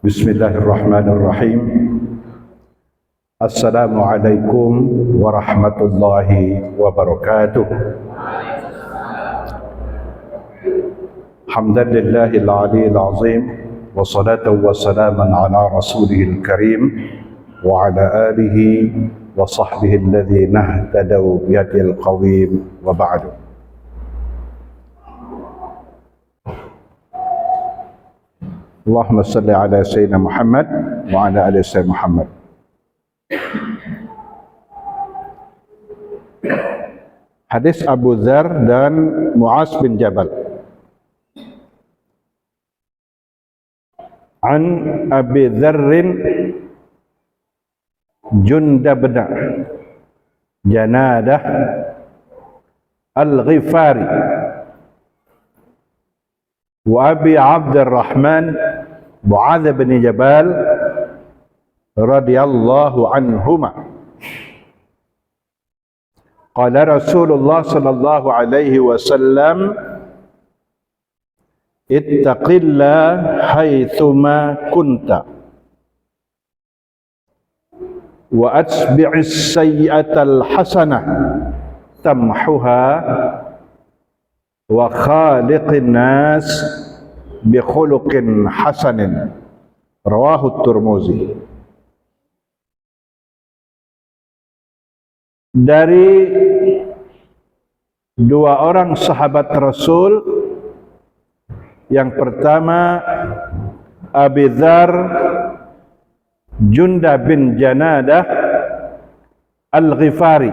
Bismillahirrahmanirrahim. Assalamualaikum warahmatullahi wabarakatuh. Hamdalillahil aliyil azim, wa salatu wa salaman ala rasulihil karim, wa ala alihi wa sahbihi alladhina ihtadaw bihadil qawim, wa ba'du. Allahumma salli ala Sayyidina Muhammad wa ala ali Sayyidina Muhammad. Hadis Abu Dzar dan Muaz bin Jabal. An Abi Dzarrin Jundab bin Janadah Al-Ghifari wa Abi Abdurrahman Muaz bin Jabal radhiyallahu anhuma. Qala Rasulullah sallallahu alaihi wasallam, ittaqillah haitsuma kunta wa atbi'is sayyi'atal hasanah tamhuha wa khaliqin nas bi khuluqin hasanin. Rawahu Tirmizi. Dari dua orang sahabat Rasul, yang pertama Abi Dzar Jundab bin Janadah Al-Ghifari,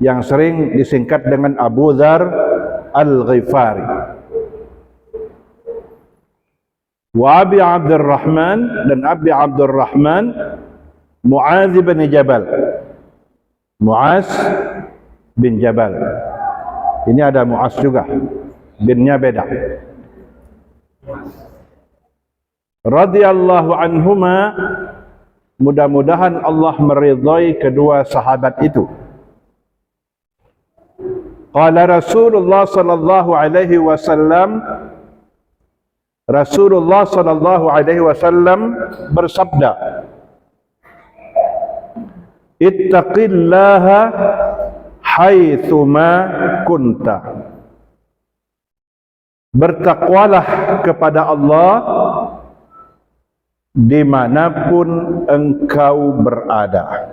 yang sering disingkat dengan Abu Dzar Al-Ghifari, wa Abi Abdurrahman dan Abi Abdurrahman Muaz bin Jabal. Muaz bin Jabal. Ini ada Muaz juga, binnya beda. Radhiyallahu anhuma, mudah-mudahan Allah meridhai kedua sahabat itu. Qala Rasulullah sallallahu alaihi wasallam, Rasulullah sallallahu alaihi wasallam bersabda, ittaqillaha haitsuma kunta. Bertakwalah kepada Allah dimanapun engkau berada.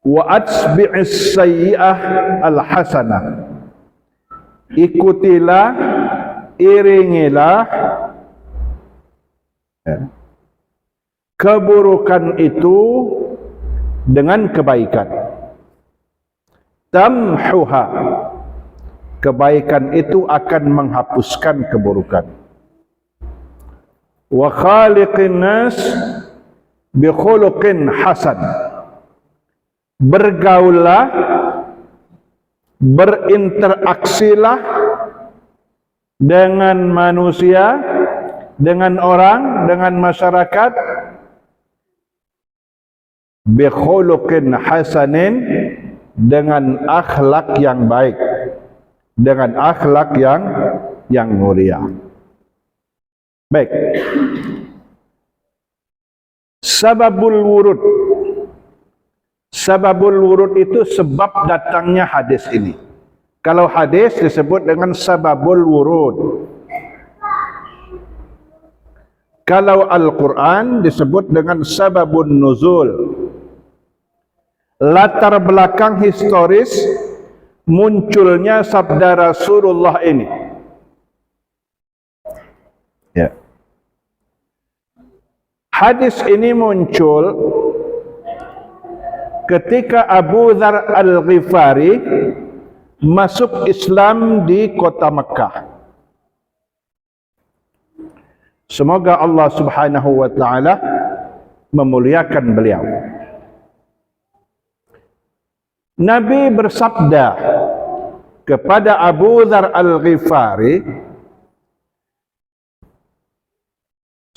Wa atbi'is sayyi'ah al-hasanah. Ikutilah, iringilah keburukan itu dengan kebaikan. Tamhuha, kebaikan itu akan menghapuskan keburukan. Wa khaliqin nas bi khuluqin hasan. Bergaullah, berinteraksilah dengan manusia, dengan orang, dengan masyarakat, bi khuluqin hasanin, dengan akhlak yang baik, dengan akhlak yang mulia. Baik. Sababul wurud. Sababul wurud itu sebab datangnya hadis ini. Kalau hadis disebut dengan sababul wurud. Kalau Al-Quran disebut dengan sababun nuzul. Latar belakang historis munculnya sabda Rasulullah ini. Ya. Hadis ini muncul ketika Abu Dzar Al-Ghifari masuk Islam di kota Mekah. Semoga Allah Subhanahu wa taala memuliakan beliau. Nabi bersabda kepada Abu Dzar Al-Ghifari,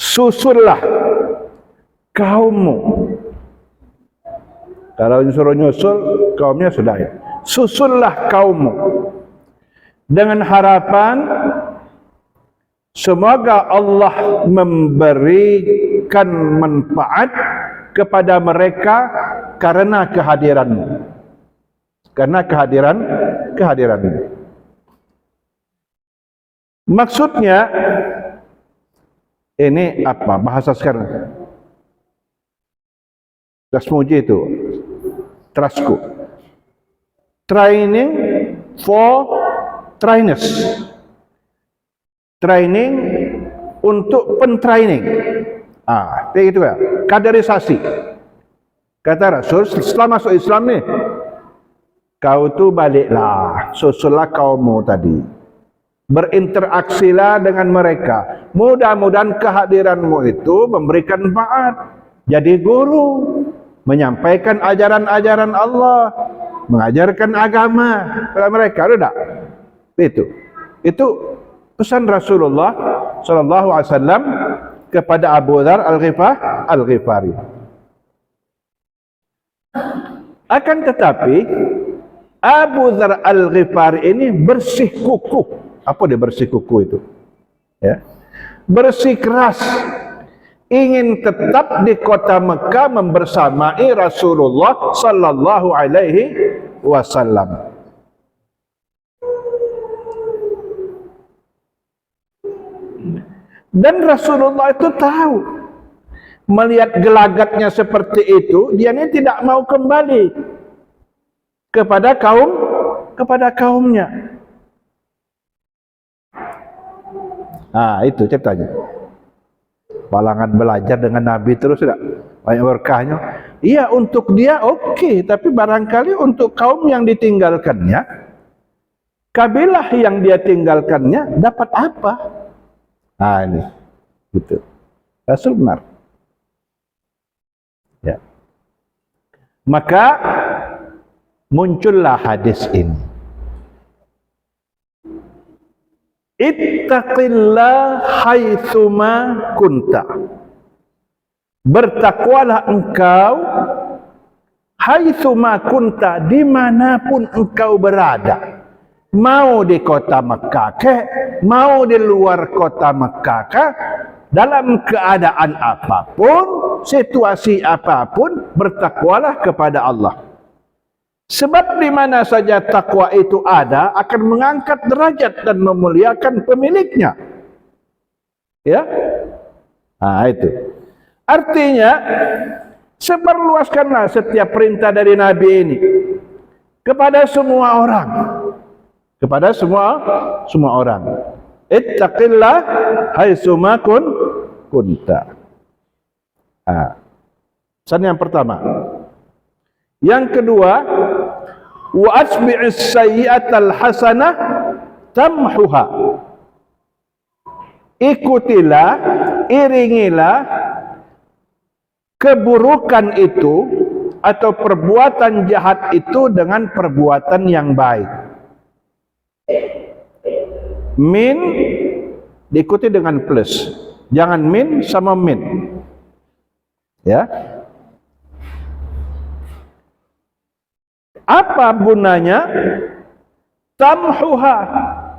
susullah kaummu. Kalau disuruh nyusul, kaumnya sudah ya. Susullah kaummu dengan harapan Semoga Allah memberikan manfaat kepada mereka karena kehadiranmu. Karena kehadiranmu. Maksudnya ini apa bahasa sekarang? Dasmuji itu trustku. Training for trainers. Training untuk pentraining. Itu ya. Kaderisasi. Kata Rasul, setelah masuk Islam nih, kau tu baliklah, susullah kaummu tadi. Berinteraksilah dengan mereka. Mudah-mudahan kehadiranmu itu memberikan manfaat. Jadi guru, menyampaikan ajaran-ajaran Allah, mengajarkan agama kepada mereka. Ada tak? Itu pesan Rasulullah sallallahu alaihi wasallam kepada Abu Dzar Al-Ghifari. Akan tetapi Abu Dzar Al-Ghifari ini bersih kukuh. Apa dia bersih kukuh itu? Ya. Bersih keras. Ingin tetap di kota Mekah membersamai Rasulullah sallallahu alaihi wasallam. Dan Rasulullah itu tahu, melihat gelagatnya seperti itu, dia ini tidak mau kembali kepada kaumnya. Itu ceritanya. Balangan belajar dengan Nabi terus tidak banyak berkahnya. Iya, untuk dia oke, tapi barangkali untuk kaum yang ditinggalkannya, kabilah yang dia tinggalkannya dapat apa? Ini gitu. Rasul benar. Ya. Maka muncullah hadis ini. Ittaqillah haitsuma kunta. Bertakwalah engkau haitsuma kunta, dimanapun engkau berada. Mau di kota Mekah ke, mau di luar kota Mekah ke, dalam keadaan apapun, situasi apapun, bertakwalah kepada Allah. Sebab di mana saja takwa itu ada, akan mengangkat derajat dan memuliakan pemiliknya. Ya, itu. Artinya, sebarluaskanlah setiap perintah dari Nabi ini kepada semua orang. Kepada semua orang. Ittaqillah haitsuma kunta. Pesan yang pertama. Yang kedua, wa asbi'is sayyi'atal hasanah tamhuha. Ikutilah, iringilah keburukan itu atau perbuatan jahat itu dengan perbuatan yang baik. Min diikuti dengan plus, jangan min sama min. Ya. Apa gunanya? Tamhuha,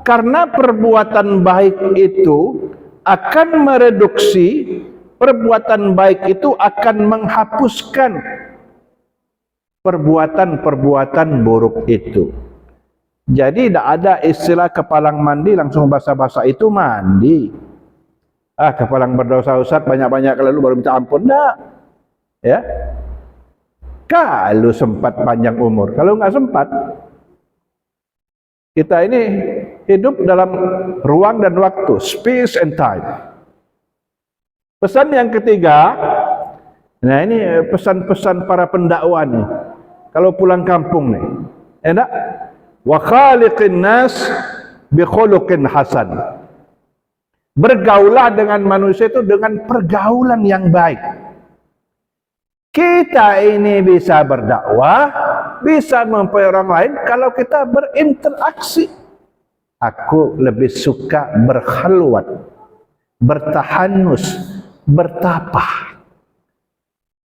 karena perbuatan baik itu akan mereduksi, perbuatan baik itu akan menghapuskan perbuatan-perbuatan buruk itu. Jadi tidak ada istilah kepalang mandi langsung basah-basah itu mandi. Kepalang berdosa Ustaz banyak-banyak lalu baru minta ampun. Enggak. Ya. Kalau sempat panjang umur, kalau enggak sempat, kita ini hidup dalam ruang dan waktu, space and time. Pesan yang ketiga, nah ini pesan-pesan para pendakwa nih. Kalau pulang kampung nih, enak. Wa khaliqin nas bi khuluqin hasan. Bergaulah dengan manusia itu dengan pergaulan yang baik. Kita ini bisa berdakwah, bisa mempengaruhi orang lain kalau kita berinteraksi. Aku lebih suka berkhalwat, bertahanus, bertapah.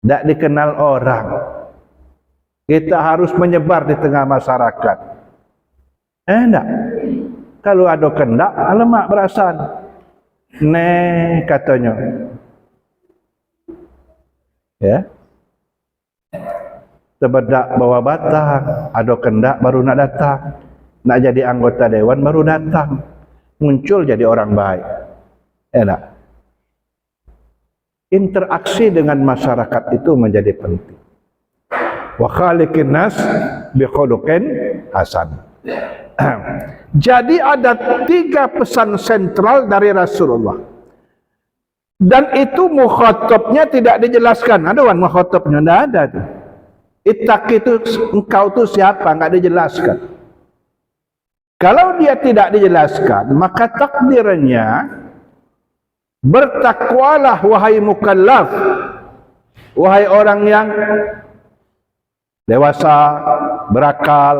Tidak dikenal orang. Kita harus menyebar di tengah masyarakat. Enggak. Kalau ada kendak, alamak berasan. katanya. Ya. Sebedak bawa batang, ada kendak baru nak datang. Nak jadi anggota dewan baru datang. Muncul jadi orang baik. Enak. Interaksi dengan masyarakat itu menjadi penting. Wa khaliqin nas bi khuluqin hasan. Jadi ada 3 pesan sentral dari Rasulullah. Dan itu mukhatabnya tidak dijelaskan. Ada kan mukhatabnya? Tidak ada tuh. Ittaqi itu engkau tu siapa? Enggak dijelaskan. Kalau dia tidak dijelaskan, maka takdirnya bertakwalah wahai mukallaf, wahai orang yang dewasa, berakal,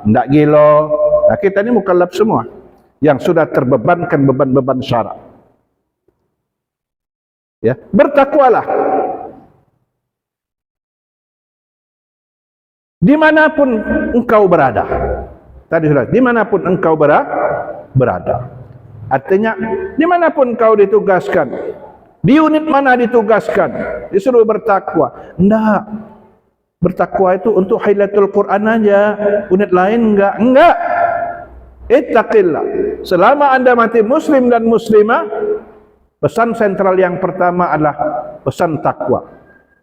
tidak gila. Nah, kita ini mukallaf semua yang sudah terbebankan beban-beban syarak. Ya, bertakwalah. Dimanapun engkau berada. Tadi sudah, dimanapun engkau berada. Artinya, dimanapun engkau ditugaskan, di unit mana ditugaskan, disuruh bertakwa. Enggak. Bertakwa itu untuk Hailatul Quran aja, unit lain enggak. Ittaqillah. Selama Anda mati muslim dan muslimah, pesan sentral yang pertama adalah pesan takwa.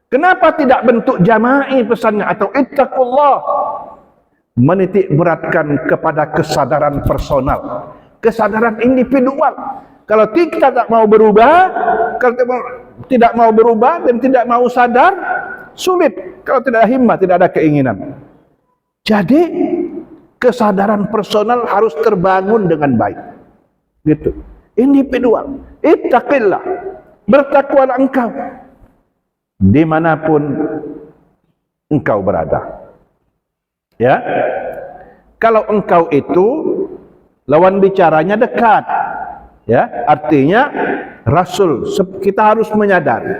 Kenapa tidak bentuk jama'i pesannya atau ittaqullah? Menitik beratkan kepada kesadaran personal, kesadaran individual. Kalau kita tak mau berubah, kalau tidak mau berubah dan tidak mau sadar, sulit. Kalau tidak ada himmah, tidak ada keinginan. Jadi kesadaran personal harus terbangun dengan baik. Gitu. Individual. Ittaqillah. Bertakwalah engkau dimanapun engkau berada. Ya. Kalau engkau itu lawan bicaranya dekat. Ya, artinya Rasul, kita harus menyadari,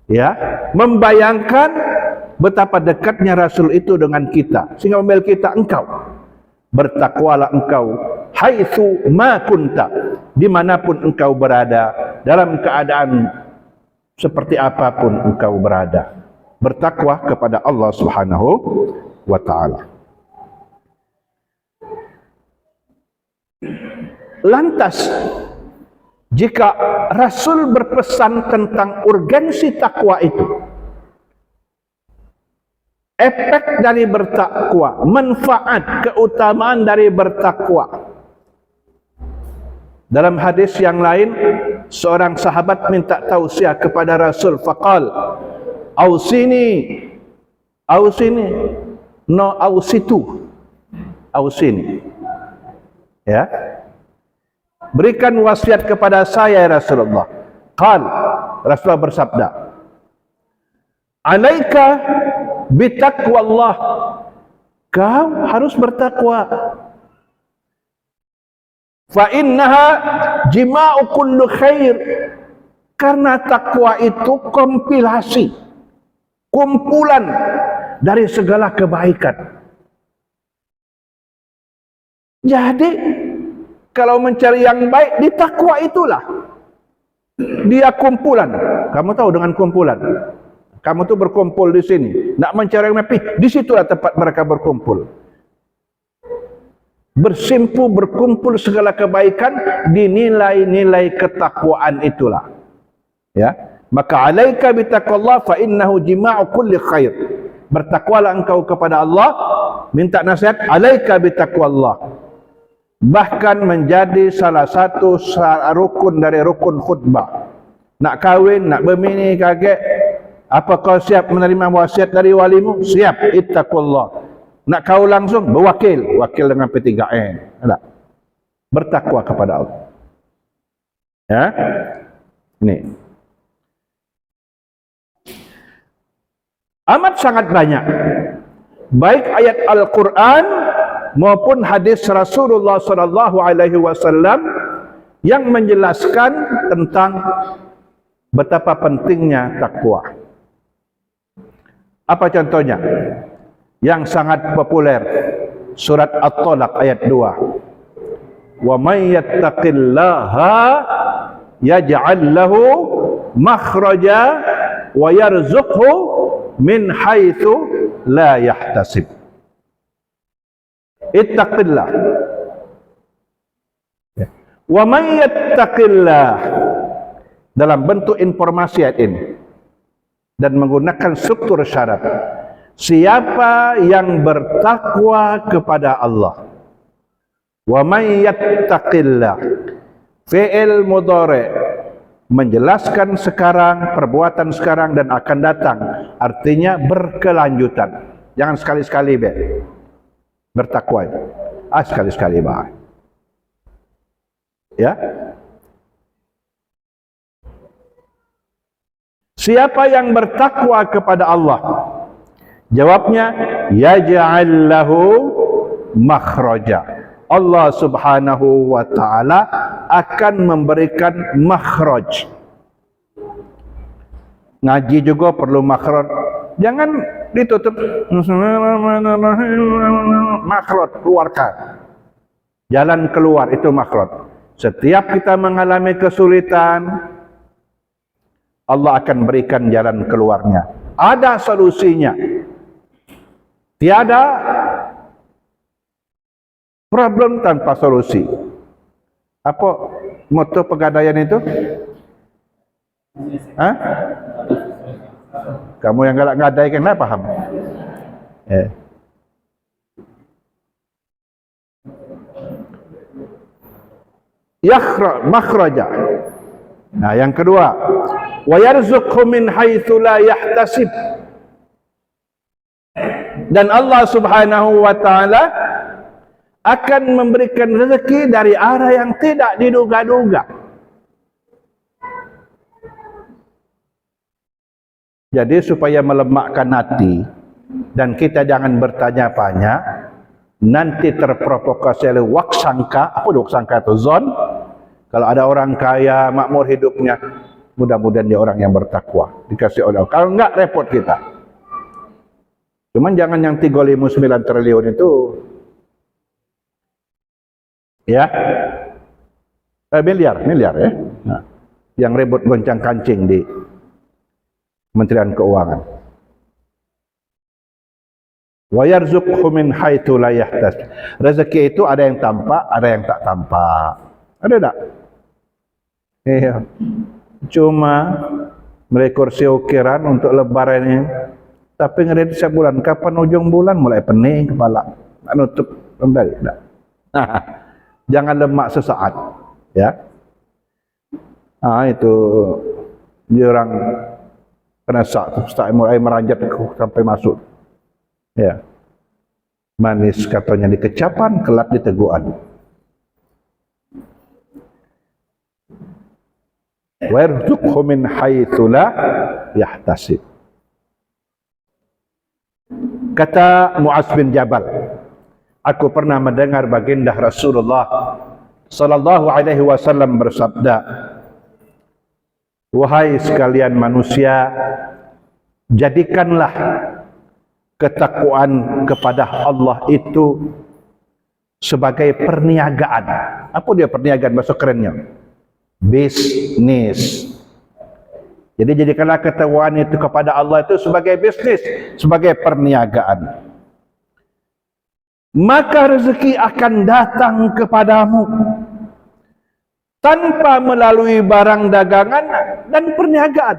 ya, membayangkan betapa dekatnya Rasul itu dengan kita, sehingga memel kita, engkau bertakwalah engkau haitsu ma kunta, dimanapun engkau berada, dalam keadaan seperti apapun engkau berada, bertakwa kepada Allah Subhanahu wa ta'ala. Lantas, jika Rasul berpesan tentang urgensi takwa itu, efek dari bertakwa, manfaat, keutamaan dari bertakwa. Dalam hadis yang lain, seorang sahabat minta tausiah kepada Rasul, faqal, ausini, no ausitu, ausini. Ya. Berikan wasiat kepada saya ya Rasulullah. Qal, Rasulullah bersabda, alaika bitaqwallah, kau harus bertakwa. Fa innaha jima'u kullu khair, karena takwa itu kompilasi, kumpulan dari segala kebaikan. Jadi kalau mencari yang baik, di takwa itulah dia kumpulan. Kamu tahu dengan kumpulan, kamu tuh berkumpul di sini, nak mencari yang baik, di situlah tempat mereka berkumpul, bersimpu, berkumpul segala kebaikan di nilai-nilai ketakwaan itulah. Ya, maka alaika bitaqwallah fa innahu jima'u kulli khair. Bertakwalah engkau kepada Allah, minta nasihat, alaika bitaqwallah. Bahkan menjadi salah satu rukun dari rukun khutbah. Nak kahwin, nak bermini, kaget, apa kau siap menerima wasiat dari walimu? Siap, ittaqullah. Nak kau langsung berwakil, wakil dengan P3N. Ada. Bertakwa kepada Allah. Ya. Ini. Amat sangat banyak, baik ayat Al-Quran maupun hadis Rasulullah sallallahu alaihi wasallam yang menjelaskan tentang betapa pentingnya takwa. Apa contohnya? Yang sangat populer, surat At-Talaq ayat 2. Wa may yattaqillaha yaj'al lahu makhraja wa yarzuqhu min haitsu la yahtasib. Ittaqillah. Wa man yattaqillah, dalam bentuk informasi ayat ini dan menggunakan struktur syarat. Siapa yang bertakwa kepada Allah. Wa man yattaqillah, fi'il mudhari' menjelaskan sekarang, perbuatan sekarang dan akan datang, artinya berkelanjutan. Jangan sekali-sekali bertakwa itu. Sekali-sekali ya. Siapa yang bertakwa kepada Allah? Jawabnya, yaj'al lahu makhraja. Allah Subhanahu wa taala akan memberikan makhraj. Ngaji juga perlu makhraj. Jangan ditutup. Makhraj, keluarkan. Jalan keluar itu makhraj. Setiap kita mengalami kesulitan, Allah akan berikan jalan keluarnya. Ada solusinya. Tiada problem tanpa solusi. Apa moto pegadaian itu? Hah? Kamu yang galak ngadai kan paham? Makhraja. Nah, yang kedua, wa yarzuqhu min haitsu la yahtasib. Dan Allah Subhanahu wa taala akan memberikan rezeki dari arah yang tidak diduga-duga. Jadi supaya melemakkan hati dan kita jangan bertanya-tanya, nanti terprovokasi oleh waksangka. Apa waksangka itu? Zon. Kalau ada orang kaya, makmur hidupnya, mudah-mudahan dia orang yang bertakwa, dikasih oleh Allah. Kalau enggak, repot kita. Cuman jangan yang 39 triliun itu. Ya. Miliar ya. Nah, yang ribut goncang kancing di Kementerian Keuangan. Wa yarzuqhu min haitsu la yahtasib. Rezeki itu ada yang tampak, ada yang tak tampak. Ada tak? Iya. Cuma beli kursi ukiran untuk lebaran ini. Tapi ngeri setiap bulan, kapan ujung bulan mulai pening kepala. Tak nutup kembali. Tak. Jangan lemak sesaat, ya. Itu dia orang kena start mulai meranjat sampai masuk. Ya. Manis katanya di kecapan, kelak di teguan. Wa yarzuqhu min haitsu la yahtasib. Kata Mu'adz bin Jabal, aku pernah mendengar baginda Rasulullah sallallahu alaihi wasallam bersabda, wahai sekalian manusia, jadikanlah ketakwaan kepada Allah itu sebagai perniagaan. Apa dia perniagaan? Bahasa kerennya bisnis. Jadi jadikanlah ketakwaan itu kepada Allah itu sebagai bisnis, sebagai perniagaan. Maka rezeki akan datang kepadamu tanpa melalui barang dagangan dan perniagaan.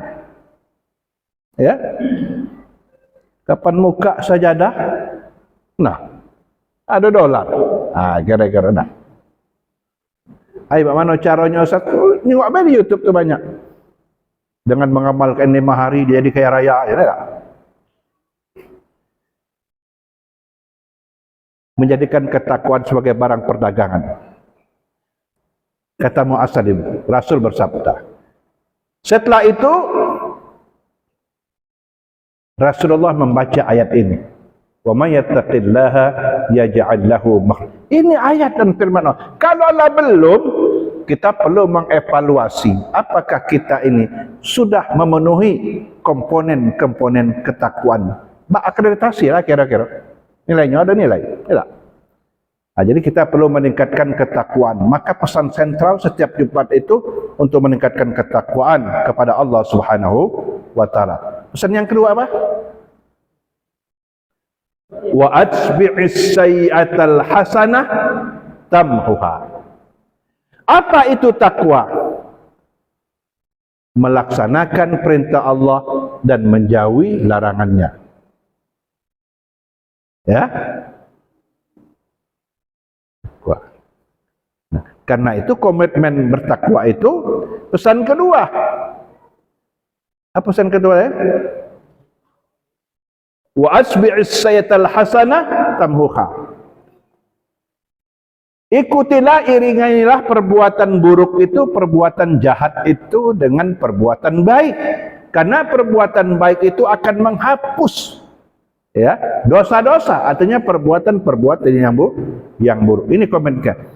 Ya. Kapan muka sajadah? Nah, ada dolar. Kira-kira dah. Bagaimana caranya Ustaz? Nengok apa di YouTube tu banyak. Dengan mengamalkan 5 hari dia jadi kaya raya, ya tak? Menjadikan ketakwaan sebagai barang perdagangan. Kata Mu'adz, Rasul bersabda. Setelah itu Rasulullah membaca ayat ini. Wa may yattaqillaha yaj'al lahu makhraja. Ini ayat dan firman Allah. Kalau Allah belum, kita perlu mengevaluasi apakah kita ini sudah memenuhi komponen-komponen ketakwaan. Akreditasi lah kira-kira. Nilainya ada nilai. Tidak. Jadi kita perlu meningkatkan ketakwaan. Maka pesan sentral setiap Jumat itu untuk meningkatkan ketakwaan kepada Allah Subhanahu wa taala. Pesan yang kedua apa? Wa atbi'is sayyi'atal hasanah tamhuha. Apa itu takwa? Melaksanakan perintah Allah dan menjauhi larangannya. Ya. Nah, karena itu komitmen bertakwa itu pesan kedua. Apa pesan kedua ya? Wa asbi'is sayyi'atal hasanah tamhuha. Ikutilah, iringilah perbuatan buruk itu, perbuatan jahat itu dengan perbuatan baik. Karena perbuatan baik itu akan menghapus ya dosa-dosa, artinya perbuatan-perbuatan yang buruk. Ini komentar.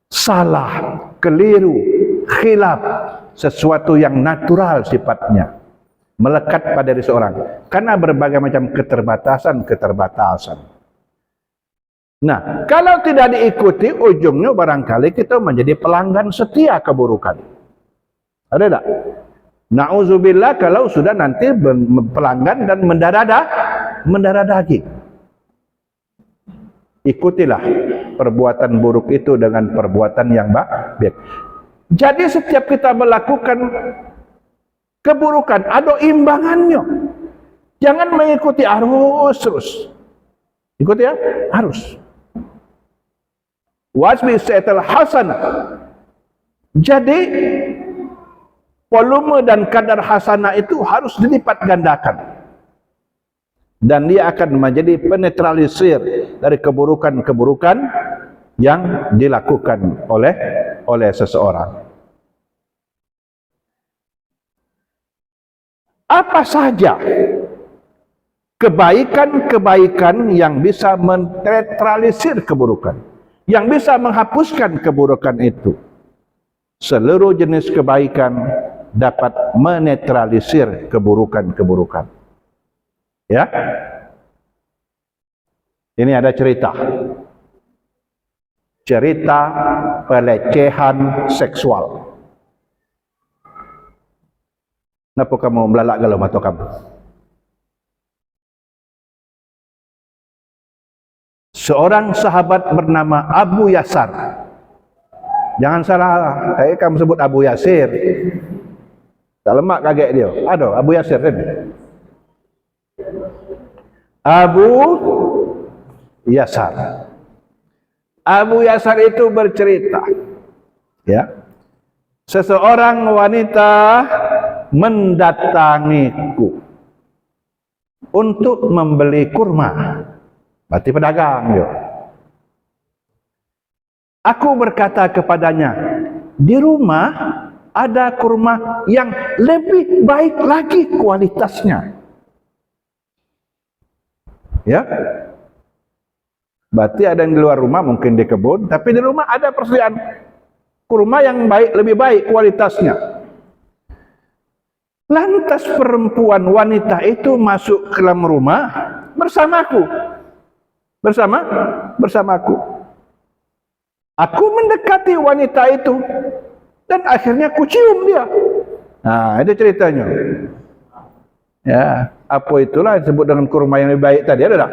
Salah, keliru, khilaf, sesuatu yang natural sifatnya, melekat pada diri seorang karena berbagai macam keterbatasan. Nah, kalau tidak diikuti, ujungnya barangkali kita menjadi pelanggan setia keburukan. Ada tak? Na'udzubillah kalau sudah nanti pelanggan dan mendarah daging. Ikutilah perbuatan buruk itu dengan perbuatan yang baik. Jadi setiap kita melakukan keburukan, ada imbangannya. Jangan mengikuti arus terus. Ikuti ya, harus. Wasbi sayyi'atal hasanah. Jadi volume dan kadar hasanah itu harus dilipat gandakan. Dan dia akan menjadi penetralisir dari keburukan-keburukan yang dilakukan oleh seseorang. Apa saja kebaikan-kebaikan yang bisa menetralisir keburukan, yang bisa menghapuskan keburukan itu? Seluruh jenis kebaikan dapat menetralisir keburukan-keburukan. Ya, ini ada cerita pelecehan seksual. Kenapa kamu melalak galau mata kamu? Seorang sahabat bernama Abu Yasar. Jangan salah, kamu sebut Abu Yasir. Tak lemak kaget dia. Ada Abu Yasir kan? Abu Yasar. Abu Yasar itu bercerita, ya, seseorang wanita mendatangiku untuk membeli kurma. Berarti pedagang dia. Aku berkata kepadanya, di rumah ada kurma yang lebih baik lagi kualitasnya. Ya, berarti ada yang di luar rumah, mungkin di kebun, tapi di rumah ada persediaan kurma yang lebih baik kualitasnya. Lantas perempuan wanita itu masuk ke dalam rumah bersamaku, bersamaku. Aku mendekati wanita itu dan akhirnya ku cium dia. Nah, itu ceritanya. Ya, apa itulah yang disebut dengan kurma yang lebih baik tadi, ada tak?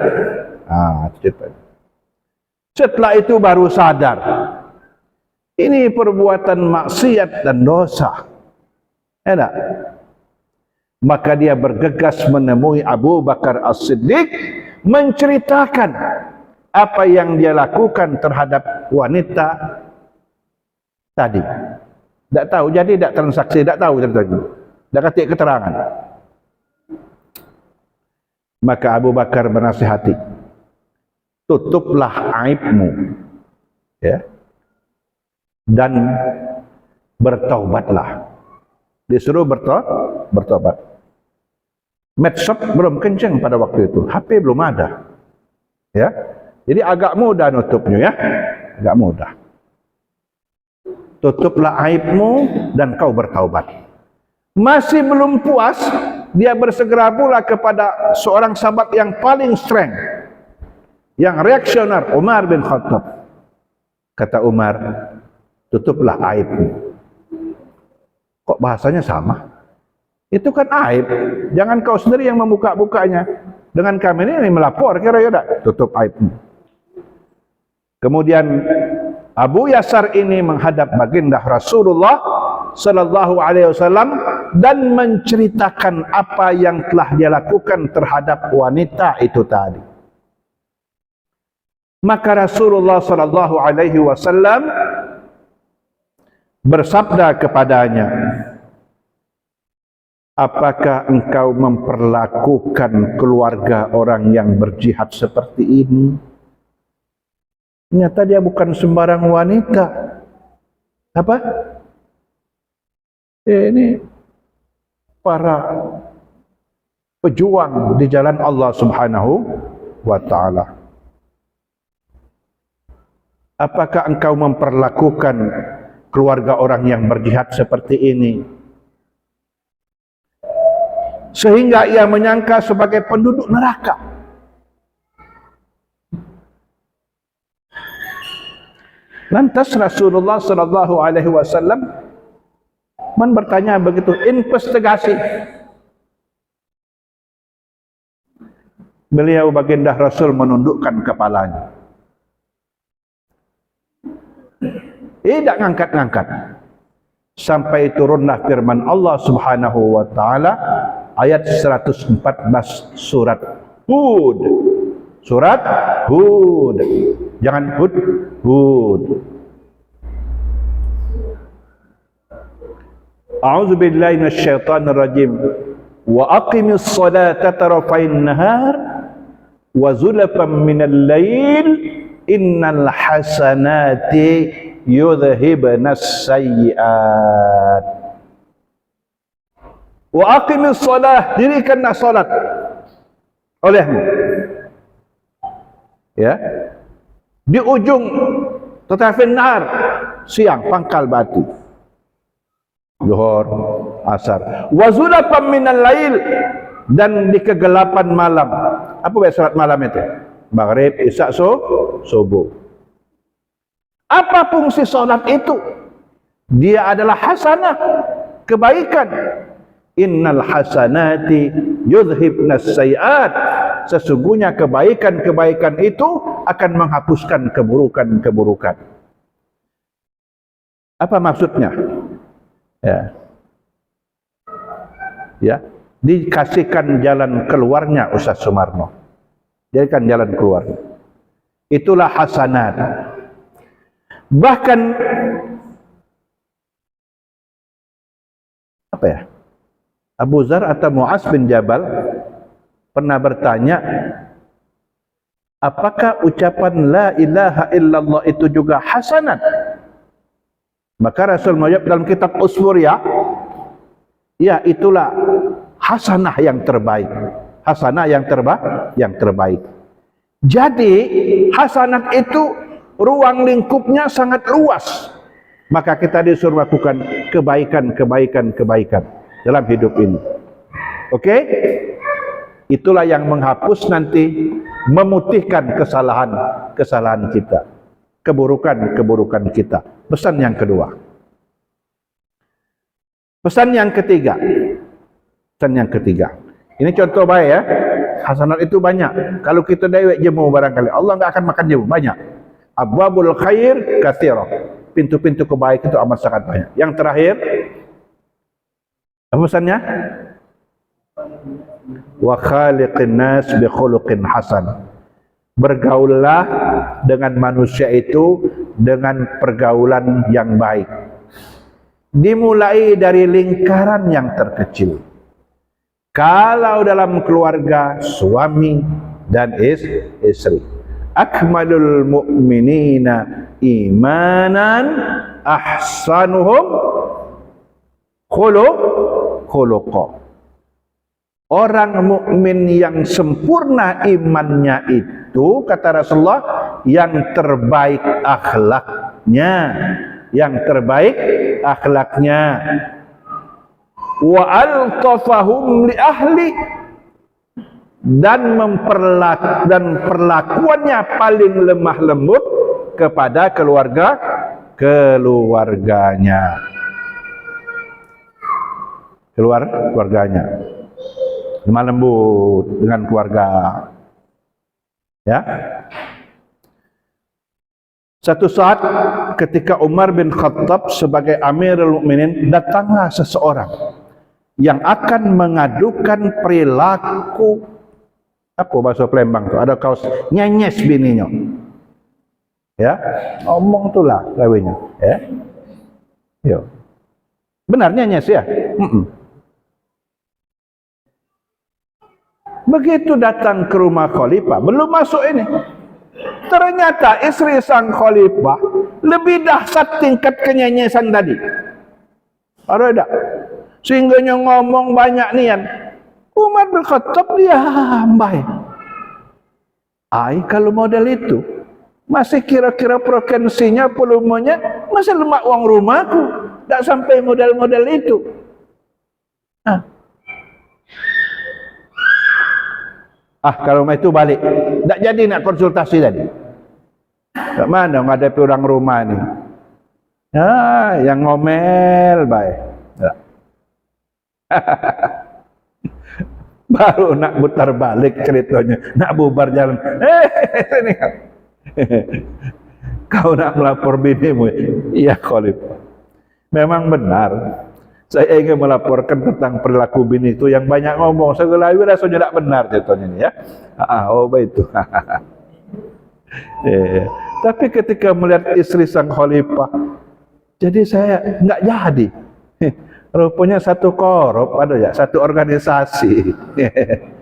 Ceritanya. Setelah itu baru sadar, ini perbuatan maksiat dan dosa. Ya tak? Maka dia bergegas menemui Abu Bakar As-Siddiq, menceritakan apa yang dia lakukan terhadap wanita tadi. Tak tahu, jadi tak transaksi, tak tahu ceritanya. Tak kasih keterangan. Maka Abu Bakar menasihati, tutuplah aibmu, ya, dan bertaubatlah. Disuruh bertobat. Medsos belum kencang pada waktu itu, HP belum ada, ya. Jadi agak mudah nutupnya, ya, agak mudah. Tutuplah aibmu dan kau bertaubat. Masih belum puas, dia bersegera pula kepada seorang sahabat yang paling strength, yang reaksioner, Umar bin Khattab. Kata Umar, tutuplah aibmu. Kok bahasanya sama? Itu kan aib. Jangan kau sendiri yang membuka-bukanya. Dengan kami ini melapor, kira-kira tutup aibmu. Kemudian Abu Yasar ini menghadap baginda Rasulullah sallallahu alaihi wasallam dan menceritakan apa yang telah dia lakukan terhadap wanita itu tadi. Maka Rasulullah sallallahu alaihi wasallam bersabda kepadanya, apakah engkau memperlakukan keluarga orang yang berjihad seperti ini? Ternyata dia bukan sembarang wanita. Apa? Ini para pejuang di jalan Allah Subhanahu wa ta'ala. Apakah engkau memperlakukan keluarga orang yang berjihad seperti ini? Sehingga ia menyangka sebagai penduduk neraka. Lantas Rasulullah sallallahu alaihi wasallam bertanya begitu, investigasi. Beliau baginda Rasul menundukkan kepalanya. Tidak ngangkat-ngangkat. Sampai turunlah firman Allah Subhanahu wa taala ayat 114 surat Hud. Surat Hud. Jangan Hud, Hud. A'udzu billahi minasyaitonir rajim. Wa aqimis salata tarafayn nahar wa zulfan minal lail innal hasanati yudhhibnas sayyi'at. Wa aqimis salah, dirikanlah salat olehmu. Ya. Di ujung tarafin nahar, siang, pangkal batu. Zuhur, asar. Wa zulfan minal lail, dan di kegelapan malam. Apa bahasa salat malam itu? Maghrib, isya, subuh. Apa fungsi salat itu? Dia adalah hasanah, kebaikan. Innal hasanati yudhhibnas sayyi'at. Sesungguhnya kebaikan-kebaikan itu akan menghapuskan keburukan-keburukan. Apa maksudnya? Ya, dikasihkan jalan keluarnya Ustaz Sumarno. Jadikan jalan keluar. Itulah hasanat. Bahkan apa ya? Abu Dzar atau Mu'adz bin Jabal pernah bertanya, apakah ucapan la ilaha illallah itu juga hasanat? Maka Rasul menjawab dalam kitab Usfuriyah, ya itulah hasanah yang terbaik. Hasanah yang terbaik. Jadi hasanat itu ruang lingkupnya sangat luas. Maka kita disuruh melakukan kebaikan dalam hidup ini. Oke? Itulah yang menghapus nanti, memutihkan kesalahan kita, keburukan kita. Pesan yang kedua. Pesan yang ketiga. Ini contoh baik ya. Hasanat itu banyak. Kalau kita dewek jemu barangkali, Allah enggak akan makan jemu, banyak. Abwabul khair katsirah. Pintu-pintu kebaikan itu amat sangat banyak. Yang terakhir, apa pesannya? Wa khaliqin nas bi khuluqin hasan. Bergaullah dengan manusia itu dengan pergaulan yang baik. Dimulai dari lingkaran yang terkecil. Kalau dalam keluarga, suami dan istri. Akmalul mu'minina imanan ahsanuhum khuluqa. Orang mukmin yang sempurna imannya itu, kata Rasulullah, yang terbaik akhlaknya. Wa altafahum li ahli, dan perlakuannya paling lemah lembut kepada keluarganya. Keluarganya. Lemah lembut dengan keluarga. Ya. Satu saat ketika Umar bin Khattab sebagai Amirul Mukminin, datanglah seseorang yang akan mengadukan perilaku, apa bahasa Palembang tu, ada kaos nyenyes bininya. Ya, ngomong itulah gawinya, ya. Yo. Benar nyenyes ya? Begitu datang ke rumah khalifah, belum masuk ini, ternyata istri sang khalifah lebih dahsyat tingkat kenyenyesan tadi. Ada tak? Sehingga ngomong banyak nian. Umar bin Khattab diam baik. Kalau model itu masih kira-kira frekuensinya, volumenya masih lemak uang rumahku, tak sampai model-model itu. Kalau itu balik, tak jadi nak konsultasi tadi. Tak mana menghadapi orang rumah ni. Yang ngomel baik. Baru nak putar balik ceritanya, nak bubar jalan. Sini kau nak melapor binimu? Iya khalifah. Memang benar. Saya ingin melaporkan tentang perilaku bini itu yang banyak ngomong. Segala rasanya tidak benar contohnya ini ya. Baik itu. Tapi ketika melihat istri sang khalifah, jadi saya enggak jadi. Rupanya satu korup, ada ya, satu organisasi.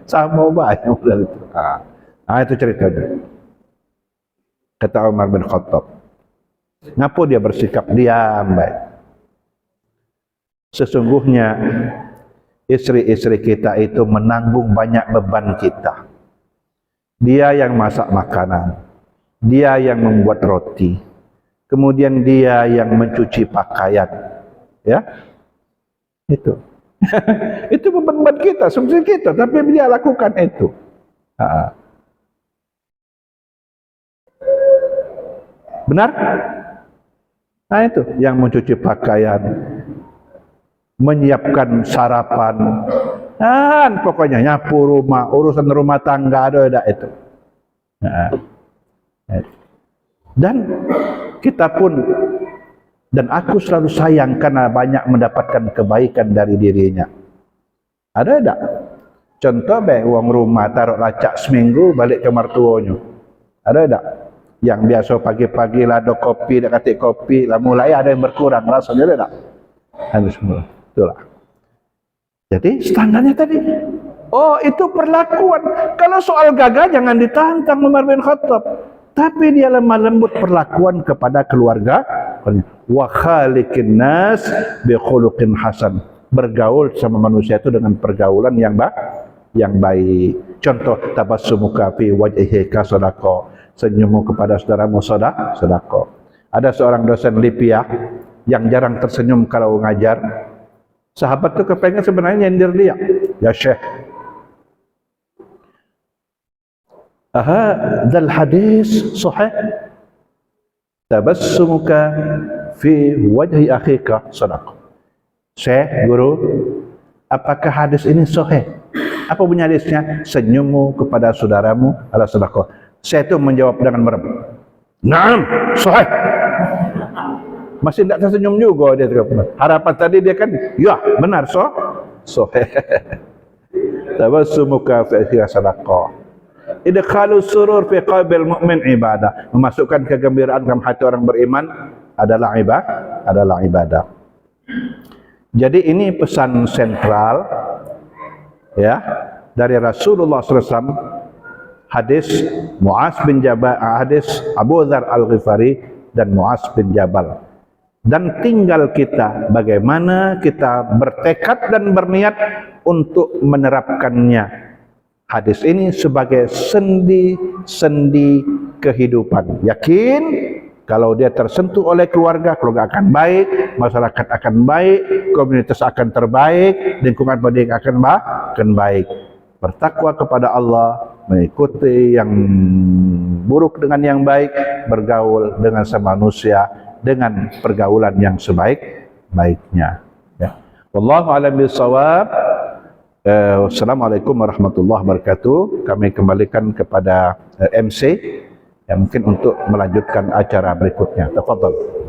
Sama banyak modal itu. Itu ceritanya. Kata Umar bin Khattab. Ngapa dia bersikap diam baik? Sesungguhnya istri-istri kita itu menanggung banyak beban kita. Dia yang masak makanan, dia yang membuat roti, kemudian dia yang mencuci pakaian, ya, itu. Itu beban kita, fungsi kita, tapi dia lakukan itu. Benar? Itu yang mencuci pakaian, menyiapkan sarapan, pokoknya nyapu rumah, urusan rumah tangga ada itu. Dan kita pun, dan aku selalu sayang karena banyak mendapatkan kebaikan dari dirinya. Ada tak? Contoh uang rumah taruh lacak seminggu balik ke mertuanya. Ada tak? Yang biasa pagi-pagi lah ada kopi, dah katik kopi, lah mulai ada yang berkurang rasanya, ada tak? Habis semua. Itulah. Jadi standarnya tadi. Itu perlakuan. Kalau soal gagah jangan ditantang Umar bin Khattab. Tapi dia lemah lembut perlakuan kepada keluarga. Wa khaliqin nas bi khuluqin hasan. Bergaul sama manusia itu dengan pergaulan yang baik. Contoh, tabassumuka fi wajhika sadaqah. Senyummu kepada saudaramu sedekah. Ada seorang dosen Libya yang jarang tersenyum kalau ngajar. Sahabat tu kepengen sebenarnya nyindir dia. Ya Syekh, hadzal hadis sahih? Tabassumuka fi wajhi akhika sadaqah. Syekh, guru, apakah hadis ini sahih? Apa bunyi hadisnya? Senyummu kepada saudaramu adalah sedekah. Saya itu menjawab dengan merem. Naam, sahih. Masih tidak tersenyum juga dia. Harapan tadi dia kan, ya benar, sahih. Tabassumuka fi akhika sadaqah. Idkhalu surur fi qalbil mu'min ibadah. Memasukkan kegembiraan dalam hati orang beriman adalah ibadah. Jadi ini pesan sentral ya dari Rasulullah SAW, hadis Muaz bin Jabal, hadis Abu Dzar Al-Ghifari dan Muaz bin Jabal. Dan tinggal kita bagaimana kita bertekad dan berniat untuk menerapkannya. Hadis ini sebagai sendi-sendi kehidupan. Yakin kalau dia tersentuh oleh keluarga, keluarga akan baik, masyarakat akan baik, komunitas akan terbaik, lingkungan pendidikan akan baik. Bertakwa kepada Allah, mengikuti yang buruk dengan yang baik, bergaul dengan sama manusia dengan pergaulan yang sebaik-baiknya. Ya. Wallahu a'lam bishawab. Wassalamualaikum warahmatullahi wabarakatuh. Kami kembalikan kepada MC yang mungkin untuk melanjutkan acara berikutnya. Tafadhal.